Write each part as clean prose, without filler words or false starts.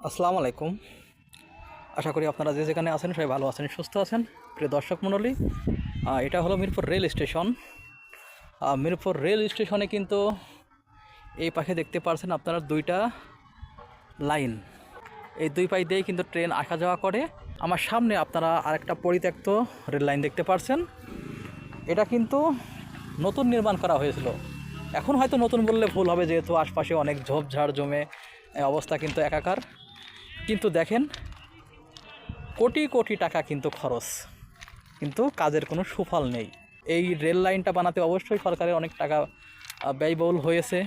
আসসালামু আলাইকুম। আশা করি আপনারা যে যেখানে আছেন সবাই ভালো আছেন, সুস্থ আছেন। প্রিয় দর্শক মণ্ডলী, এটা হলো Mirpur rail station. Mirpur rail স্টেশনে কিন্তু এই পাশে দেখতে পাচ্ছেন আপনারা দুইটা লাইন। এই দুই পাশ দিয়েই কিন্তু ট্রেন আসা যাওয়া করে। আমার সামনে আপনারা আরেকটা পরিত্যক্ত রেল লাইন দেখতে পাচ্ছেন। এটা কিন্তু নতুন নির্মাণ করা হয়েছিল। এখন হয়তো নতুন বললে ভুল হবে, যেহেতু আশপাশে অনেক ঝোপঝাড় জমে অবস্থা কিন্তু একাকার। কিন্তু দেখেন, কোটি কোটি টাকা কিন্তু খরচ, কিন্তু কাজের কোনো সুফল নেই। এই রেল লাইনটা বানাতে অবশ্যই সরকারের অনেক টাকা ব্যয়বহুল হয়েছে।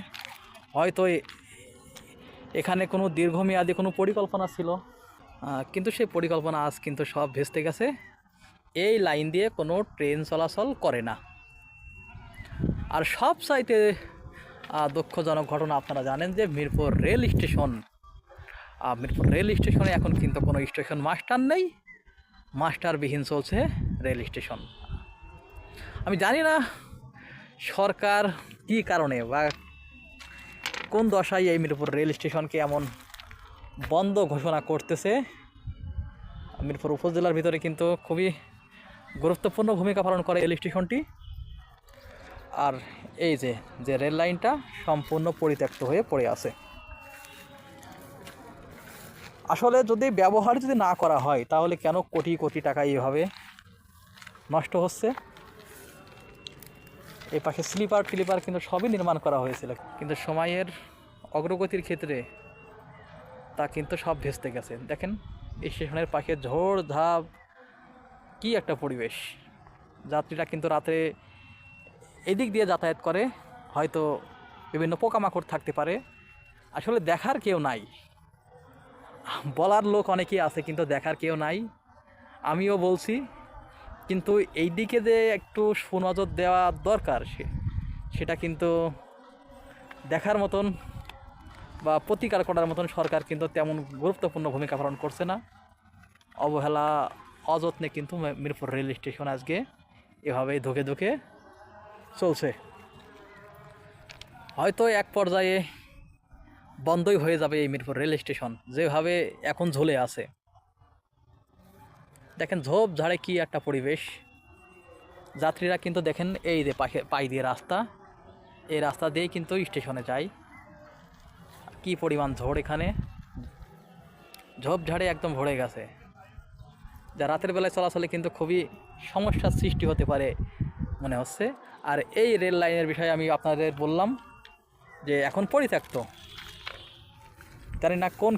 হয়তো এখানে কোনো দীর্ঘমেয়াদী কোনো পরিকল্পনা ছিল, কিন্তু সেই পরিকল্পনা আজ কিন্তু সব ভেস্তে গেছে। এই লাইন দিয়ে কোনো ট্রেন চলাচল করে না। আর সবচাইতে দুঃখজনক ঘটনা আপনারা জানেন যে মিরপুর রেল স্টেশনে এখন কিন্তু কোনো স্টেশন মাস্টার নেই, মাস্টারবিহীন চলছে রেল স্টেশন। আমি জানি না সরকার কী কারণে বা কোন দশায় এই মিরপুর রেল স্টেশনকে এমন বন্ধ ঘোষণা করতেছে। মিরপুর উপজেলার ভিতরে কিন্তু খুবই গুরুত্বপূর্ণ ভূমিকা পালন করে রেল স্টেশনটি। আর এই যে রেল লাইনটা সম্পূর্ণ পরিত্যক্ত হয়ে পড়ে আছে। আসলে যদি ব্যবহার না করা হয়, তাহলে কেন কোটি কোটি টাকা এইভাবে নষ্ট হচ্ছে? এই পাশে স্লিপার কিন্তু সবই নির্মাণ করা হয়েছিল, কিন্তু সময়ের অগ্রগতির ক্ষেত্রে তা কিন্তু সব ভেস্তে গেছে। দেখেন, এই স্টেশনের পাশে ঝড় ঝাপ, কী একটা পরিবেশ। যাত্রীরা কিন্তু রাতে এদিক দিয়ে যাতায়াত করে, হয়তো বিভিন্ন পোকামাকড় থাকতে পারে। আসলে দেখার কেউ নাই, বলার লোক অনেকেই আছে, কিন্তু দেখার কেউ নাই। আমিও বলছি, কিন্তু এই দিকে যে একটু সুনজর দেওয়া দরকার, সেটা কিন্তু দেখার মতন বা প্রতিকার করার মতন সরকার কিন্তু তেমন গুরুত্বপূর্ণ ভূমিকা পালন করছে না। অবহেলা, অযত্নে কিন্তু মিরপুর রেল স্টেশন আজকে এভাবেই ধুকে ধুকে চলছে। হয়তো এক পর্যায়ে বন্ধই হয়ে যাবে এই মিরপুর রেল স্টেশন, যেভাবে এখন ঝুলে আছে। দেখেন, ঝোপ ঝাড়ে কী একটা পরিবেশ। যাত্রীরা কিন্তু দেখেন, এই যে পাই দিয়ে রাস্তা, এই রাস্তা দিয়েই কিন্তু স্টেশনে যায়। কি পরিমাণ ঝড়! এখানে ঝোপঝাড়ে একদম ভরে গেছে, যা রাতের বেলায় চলাচলে কিন্তু খুবই সমস্যার সৃষ্টি হতে পারে মনে হচ্ছে। আর এই রেল লাইনের বিষয়ে আমি আপনাদের বললাম যে এখন পরিত্যক্ত, জানি না কোন